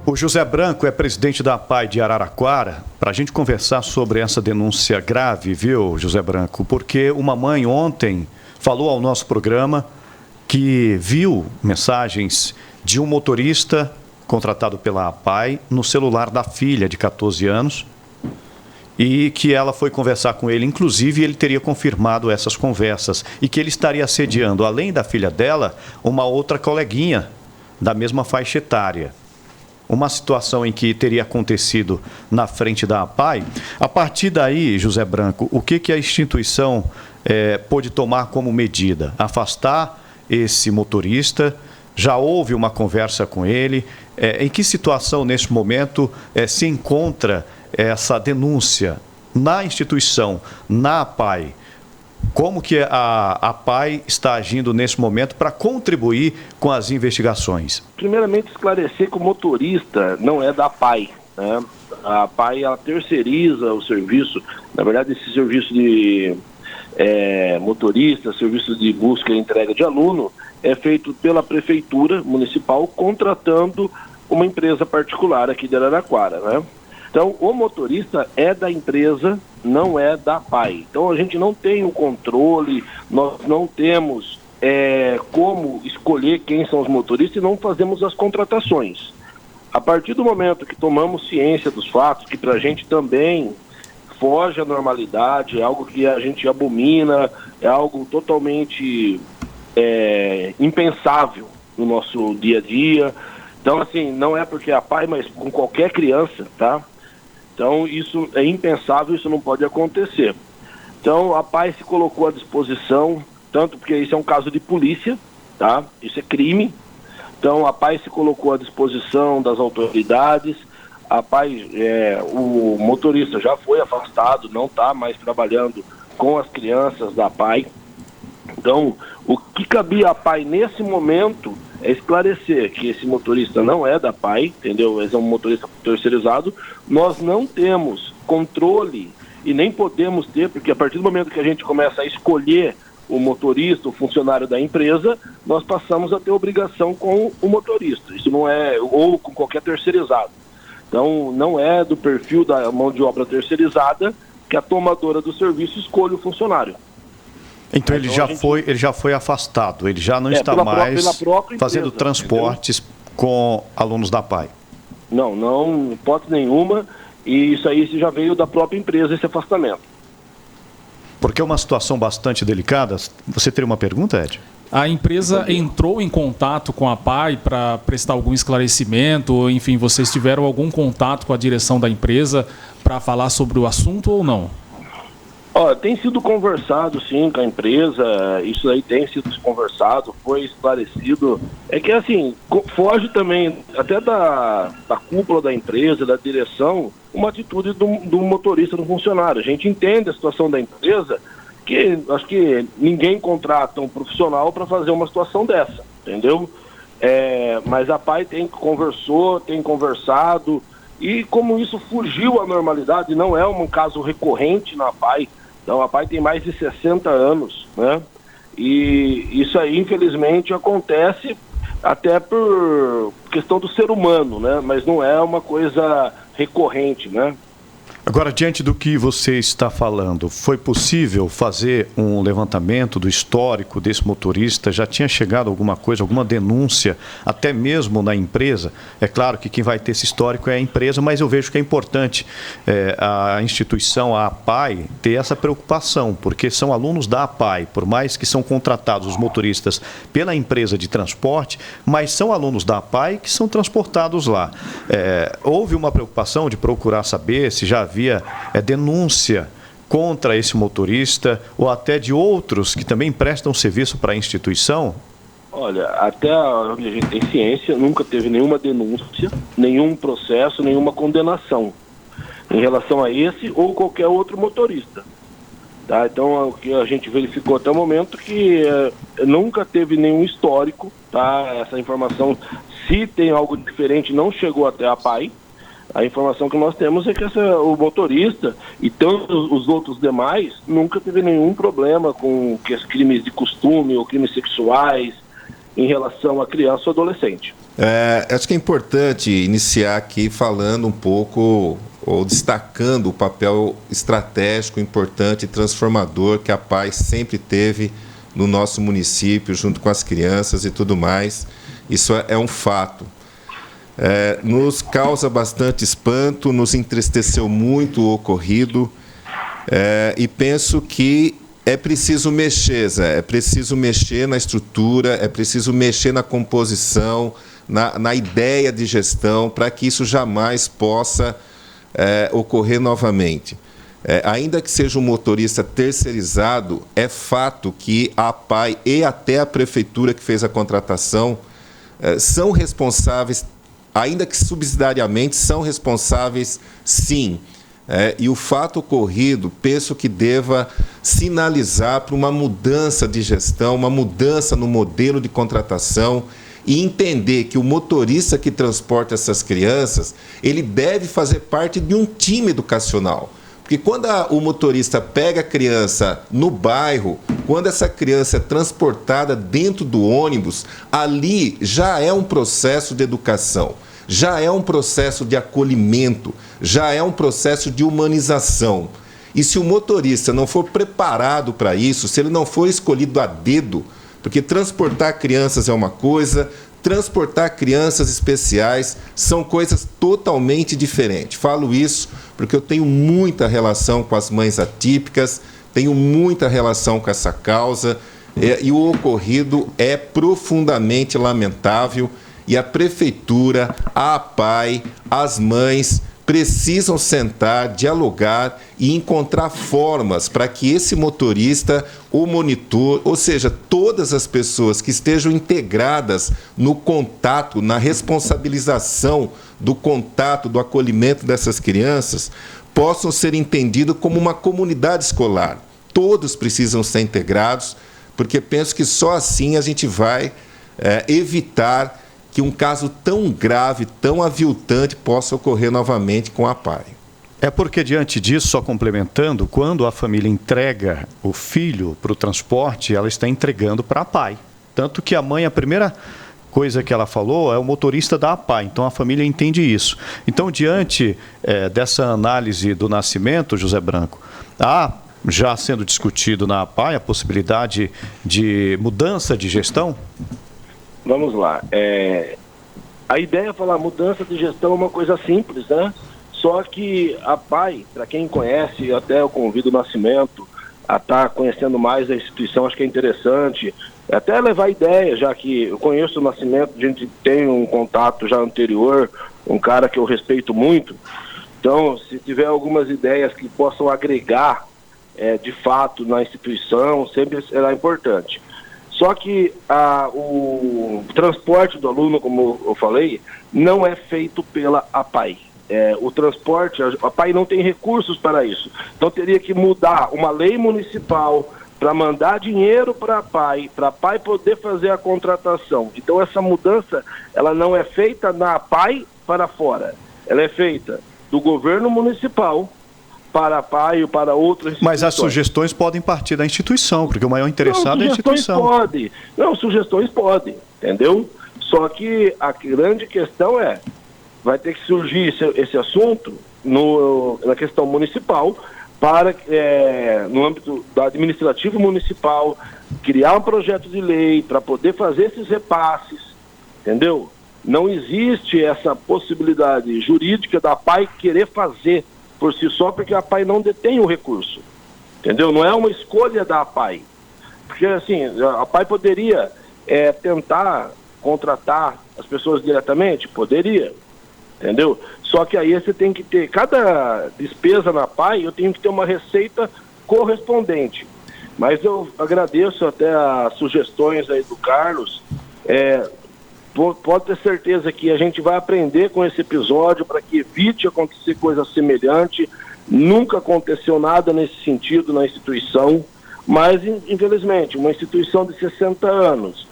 O José Branco é presidente da APAI de Araraquara, para a gente conversar sobre essa denúncia grave, viu, José Branco? Porque uma mãe ontem falou ao nosso programa que viu mensagens de um motorista contratado pela APAI no celular da filha de 14 anos e que ela foi conversar com ele, inclusive ele teria confirmado essas conversas e que ele estaria assediando, além da filha dela, uma outra coleguinha da mesma faixa etária. Uma situação em que teria acontecido na frente da APAI. A partir daí, José Branco, o que a instituição pôde tomar como medida? Afastar esse motorista? Já houve uma conversa com ele? Em que situação, neste momento, se encontra essa denúncia na instituição, na APAI? Como que a APAI está agindo nesse momento para contribuir com as investigações? Primeiramente, esclarecer que o motorista não é da APAI, né? A APAI, ela terceiriza o serviço. Na verdade, esse serviço de motorista, serviço de busca e entrega de aluno, é feito pela Prefeitura Municipal, contratando uma empresa particular aqui de Araraquara, né? Então, o motorista é da empresa, não é da APAI. Então, a gente não tem o controle, nós não temos como escolher quem são os motoristas e não fazemos as contratações. A partir do momento que tomamos ciência dos fatos, que para a gente também foge à normalidade, é algo que a gente abomina, é algo totalmente impensável no nosso dia a dia. Então, assim, não é porque é a APAI, mas com qualquer criança, tá? Então, isso é impensável, isso não pode acontecer. Então, a APAI se colocou à disposição, tanto porque isso é um caso de polícia, tá? Isso é crime. Então, a APAI se colocou à disposição das autoridades. A APAI, o motorista já foi afastado, não está mais trabalhando com as crianças da APAI. Então, o que cabia à APAI nesse momento é esclarecer que esse motorista não é da APAI, entendeu? Ele é um motorista terceirizado. Nós não temos controle e nem podemos ter, porque a partir do momento que a gente começa a escolher o motorista, o funcionário da empresa, nós passamos a ter obrigação com o motorista. Isso não é, ou com qualquer terceirizado. Então, não é do perfil da mão de obra terceirizada que a tomadora do serviço escolhe o funcionário. Então ele já foi afastado, ele já não está mais fazendo transportes, entendeu? Com alunos da APAI. Não, hipótese nenhuma, e isso aí já veio da própria empresa, esse afastamento. Porque é uma situação bastante delicada. Você teria uma pergunta, Ed? A empresa entrou em contato com a APAI para prestar algum esclarecimento, ou, enfim, vocês tiveram algum contato com a direção da empresa para falar sobre o assunto ou não? Tem sido conversado sim com a empresa, isso aí tem sido conversado, foi esclarecido. É que assim, foge também até da cúpula da empresa, da direção, uma atitude do motorista, do funcionário. A gente entende a situação da empresa, que acho que ninguém contrata um profissional para fazer uma situação dessa, entendeu? Mas a APAI tem conversado, e como isso fugiu à normalidade, não é um caso recorrente na APAI. Então, a APAI tem mais de 60 anos, né? E isso aí, infelizmente, acontece até por questão do ser humano, né? Mas não é uma coisa recorrente, né? Agora, diante do que você está falando, foi possível fazer um levantamento do histórico desse motorista? Já tinha chegado alguma coisa, alguma denúncia, até mesmo na empresa? É claro que quem vai ter esse histórico é a empresa, mas eu vejo que é importante a instituição, a APAI, ter essa preocupação, porque são alunos da APAI, por mais que são contratados os motoristas pela empresa de transporte, mas são alunos da APAI que são transportados lá. Houve uma preocupação de procurar saber se já havia denúncia contra esse motorista ou até de outros que também prestam serviço para a instituição? Olha, até onde a gente tem ciência, nunca teve nenhuma denúncia, nenhum processo, nenhuma condenação em relação a esse ou qualquer outro motorista. Tá? Então, o que a gente verificou até o momento que nunca teve nenhum histórico, tá? Essa informação, se tem algo diferente, não chegou até a APAI. A informação que nós temos é que o motorista e todos os outros demais nunca teve nenhum problema com crimes de costume ou crimes sexuais. em relação à criança ou adolescente. Acho que é importante iniciar aqui falando um pouco, ou destacando o papel estratégico, importante e transformador que a PAI sempre teve no nosso município, junto com as crianças e tudo mais. Isso é um fato. Nos causa bastante espanto, nos entristeceu muito o ocorrido, e penso que é preciso mexer, Zé, é preciso mexer na estrutura, é preciso mexer na composição, na ideia de gestão, para que isso jamais possa ocorrer novamente. Ainda que seja um motorista terceirizado, é fato que a APAI e até a prefeitura que fez a contratação são responsáveis, ainda que subsidiariamente, são responsáveis, sim. E o fato ocorrido, penso que deva sinalizar para uma mudança de gestão, uma mudança no modelo de contratação e entender que o motorista que transporta essas crianças, ele deve fazer parte de um time educacional. Porque quando o motorista pega a criança no bairro, quando essa criança é transportada dentro do ônibus, ali já é um processo de educação. Já é um processo de acolhimento, já é um processo de humanização. E se o motorista não for preparado para isso, se ele não for escolhido a dedo, porque transportar crianças é uma coisa, transportar crianças especiais são coisas totalmente diferentes. Falo isso porque eu tenho muita relação com as mães atípicas, tenho muita relação com essa causa, e o ocorrido é profundamente lamentável. E a prefeitura, a APAI, as mães precisam sentar, dialogar e encontrar formas para que esse motorista, o monitor, ou seja, todas as pessoas que estejam integradas no contato, na responsabilização do contato, do acolhimento dessas crianças, possam ser entendidos como uma comunidade escolar. Todos precisam ser integrados, porque penso que só assim a gente vai evitar que um caso tão grave, tão aviltante, possa ocorrer novamente com a APAI. É porque, diante disso, só complementando, quando a família entrega o filho para o transporte, ela está entregando para a APAI. Tanto que a mãe, a primeira coisa que ela falou é o motorista da APAI, então a família entende isso. Então, diante dessa análise do nascimento, José Branco, há já sendo discutido na APAI a possibilidade de mudança de gestão? Vamos lá. A ideia é falar mudança de gestão é uma coisa simples, né? Só que a PAI, para quem conhece, até eu convido o Nascimento a estar conhecendo mais a instituição, acho que é interessante, até levar ideia, já que eu conheço o Nascimento, a gente tem um contato já anterior, um cara que eu respeito muito. Então, se tiver algumas ideias que possam agregar, de fato, na instituição, sempre será importante. Só que o transporte do aluno, como eu falei, não é feito pela APAI. O transporte, a APAI não tem recursos para isso. Então teria que mudar uma lei municipal para mandar dinheiro para a APAI poder fazer a contratação. Então essa mudança, ela não é feita na APAI para fora. Ela é feita do governo municipal para a PAI ou para outras instituições. Mas as sugestões podem partir da instituição, porque o maior interessado é a instituição. Sugestões podem, entendeu? Só que a grande questão vai ter que surgir esse assunto na questão municipal, para, no âmbito do administrativo municipal, criar um projeto de lei para poder fazer esses repasses, entendeu? Não existe essa possibilidade jurídica da PAI querer fazer por si só, porque a APAI não detém o recurso, entendeu? Não é uma escolha da APAI, porque assim, a APAI poderia tentar contratar as pessoas diretamente, poderia, entendeu? Só que aí você tem que ter, cada despesa na APAI, eu tenho que ter uma receita correspondente, mas eu agradeço até as sugestões aí do Carlos, pode ter certeza que a gente vai aprender com esse episódio para que evite acontecer coisa semelhante. Nunca aconteceu nada nesse sentido na instituição, mas infelizmente uma instituição de 60 anos,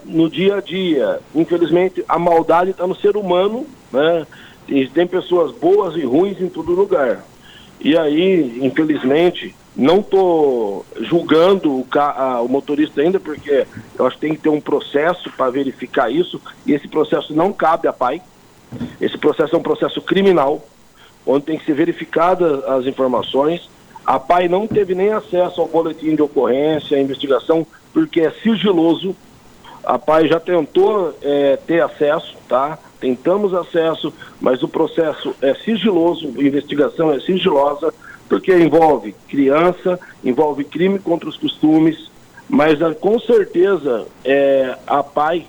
no dia a dia, infelizmente a maldade está no ser humano, né? E tem pessoas boas e ruins em todo lugar. E aí, infelizmente, Não estou julgando o motorista ainda, porque eu acho que tem que ter um processo para verificar isso, e esse processo não cabe à PAI. Esse processo é um processo criminal, onde tem que ser verificadas as informações. A PAI não teve nem acesso ao boletim de ocorrência, à investigação, porque é sigiloso. A PAI já tentou ter acesso, tá? Tentamos acesso, mas o processo é sigiloso, a investigação é sigilosa, porque envolve criança, envolve crime contra os costumes, mas com certeza a PAI,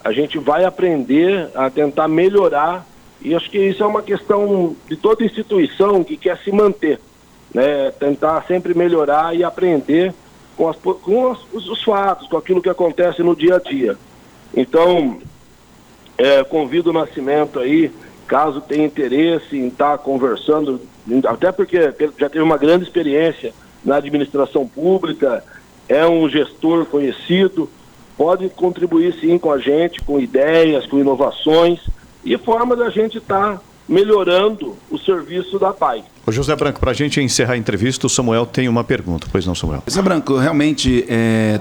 a gente vai aprender a tentar melhorar, e acho que isso é uma questão de toda instituição que quer se manter, né? Tentar sempre melhorar e aprender com os fatos, com aquilo que acontece no dia a dia. Então, convido o Nascimento aí, caso tenha interesse em estar conversando, até porque já teve uma grande experiência na administração pública, é um gestor conhecido, pode contribuir sim com a gente, com ideias, com inovações e forma da gente estar melhorando o serviço da PAI. Ô José Branco, para a gente encerrar a entrevista, o Samuel tem uma pergunta. Pois não, Samuel? José Branco, realmente,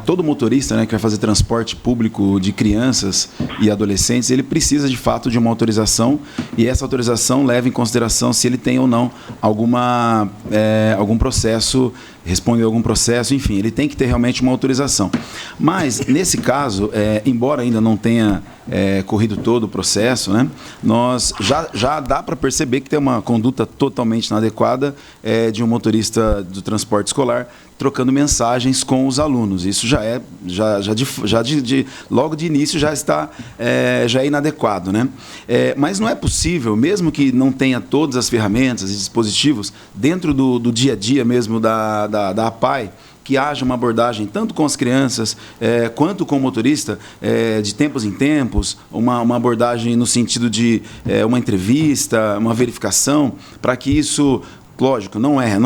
todo motorista, né, que vai fazer transporte público de crianças e adolescentes, ele precisa de fato de uma autorização, e essa autorização leva em consideração se ele tem ou não algum processo, responde a algum processo, enfim, ele tem que ter realmente uma autorização. Mas, nesse caso, embora ainda não tenha corrido todo o processo, né, nós já dá para perceber que tem uma conduta totalmente inadequada de um motorista do transporte escolar trocando mensagens com os alunos. Isso logo de início já é inadequado, né? Mas não é possível, mesmo que não tenha todas as ferramentas e dispositivos dentro do dia a dia mesmo da APAI, que haja uma abordagem tanto com as crianças quanto com o motorista, de tempos em tempos, uma abordagem no sentido de uma entrevista, uma verificação, para que isso, lógico, não é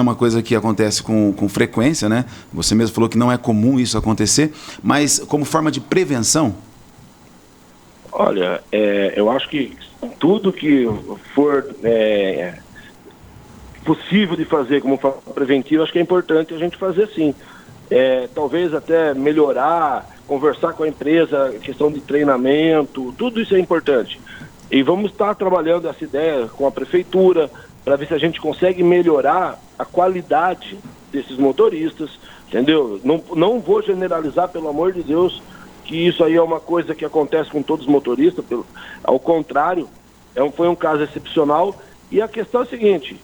uma coisa que acontece com frequência, né? Você mesmo falou que não é comum isso acontecer, mas como forma de prevenção? Olha, eu acho que tudo que for possível de fazer como forma preventiva, acho que é importante a gente fazer sim. Talvez até melhorar, conversar com a empresa, questão de treinamento, tudo isso é importante. E vamos estar trabalhando essa ideia com a prefeitura para ver se a gente consegue melhorar a qualidade desses motoristas, entendeu? Não vou generalizar, pelo amor de Deus, que isso aí é uma coisa que acontece com todos os motoristas, ao contrário, foi um caso excepcional. E a questão é a seguinte: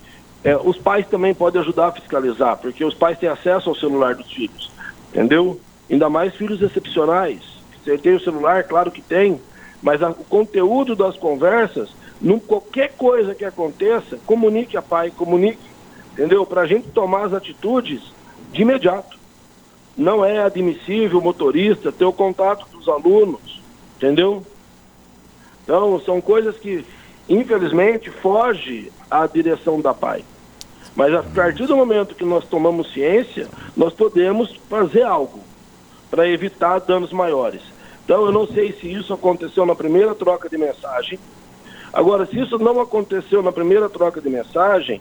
os pais também podem ajudar a fiscalizar, porque os pais têm acesso ao celular dos filhos, entendeu? Ainda mais filhos excepcionais. Você tem o celular, claro que tem, mas o conteúdo das conversas, qualquer coisa que aconteça, comunique a PAI, entendeu? Para a gente tomar as atitudes de imediato. Não é admissível o motorista ter o contato dos alunos, entendeu? Então, são coisas que, infelizmente, fogem à direção da PAI. Mas a partir do momento que nós tomamos ciência, nós podemos fazer algo para evitar danos maiores. Então, eu não sei se isso aconteceu na primeira troca de mensagem. Agora, se isso não aconteceu na primeira troca de mensagem,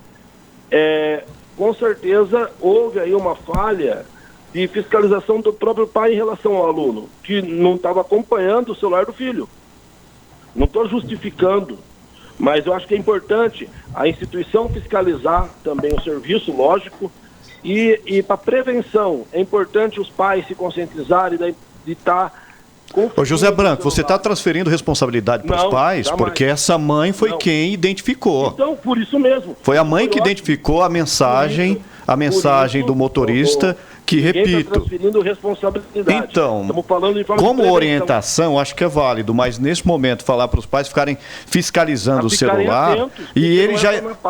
com certeza houve aí uma falha de fiscalização do próprio pai em relação ao aluno, que não estava acompanhando o celular do filho. Não estou justificando, mas eu acho que é importante a instituição fiscalizar também o serviço, lógico, e para prevenção é importante os pais se conscientizarem de estar... Ô José Branco, você está transferindo responsabilidade para os pais, jamais. Porque essa mãe foi quem identificou. Então, por isso mesmo. Foi a mãe que identificou a mensagem do motorista, que, repito... Tá transferindo responsabilidade. Então, como orientação, acho que é válido, mas nesse momento falar para os pais ficarem fiscalizando o celular, atentos, e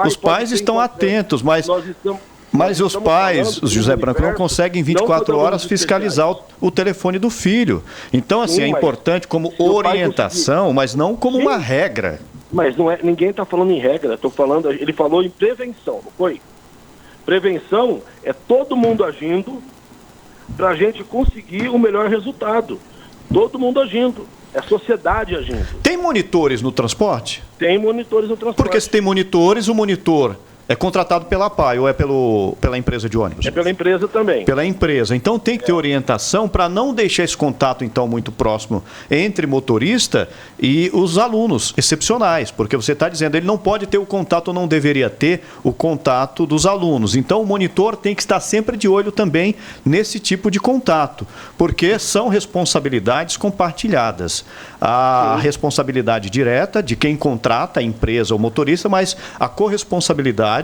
os pais estão atentos, mas os pais, José Branco, não conseguem 24 horas fiscalizar o telefone do filho. Então, assim, é importante como orientação, mas não como uma regra. Mas ninguém está falando em regra, ele falou em prevenção, não foi? Prevenção é todo mundo agindo para a gente conseguir o melhor resultado. Todo mundo agindo. É a sociedade agindo. Tem monitores no transporte? Tem monitores no transporte. Porque se tem monitores, o monitor É contratado pela PAI ou é pela empresa de ônibus? É pela empresa também. Pela empresa. Então tem que ter orientação para não deixar esse contato então muito próximo entre motorista e os alunos excepcionais, porque você está dizendo ele não pode ter o contato ou não deveria ter o contato dos alunos. Então o monitor tem que estar sempre de olho também nesse tipo de contato, porque são responsabilidades compartilhadas. A responsabilidade direta de quem contrata a empresa ou motorista, mas a corresponsabilidade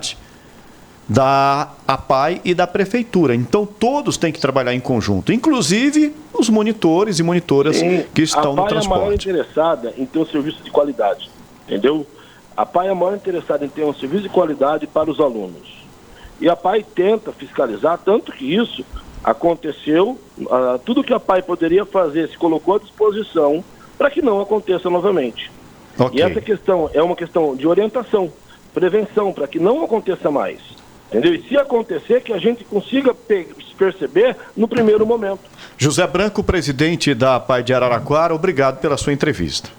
da APAI e da prefeitura. Então todos têm que trabalhar em conjunto, inclusive os monitores e monitoras que estão no transporte. A APAI é a maior interessada em ter um serviço de qualidade, entendeu? A APAI é a maior interessada em ter um serviço de qualidade para os alunos. E a APAI tenta fiscalizar, tanto que isso aconteceu, tudo que a APAI poderia fazer se colocou à disposição para que não aconteça novamente. Okay. E essa questão é uma questão de orientação, prevenção, para que não aconteça mais. Entendeu? E se acontecer, que a gente consiga perceber no primeiro momento. José Branco, presidente da APAI de Araraquara, obrigado pela sua entrevista.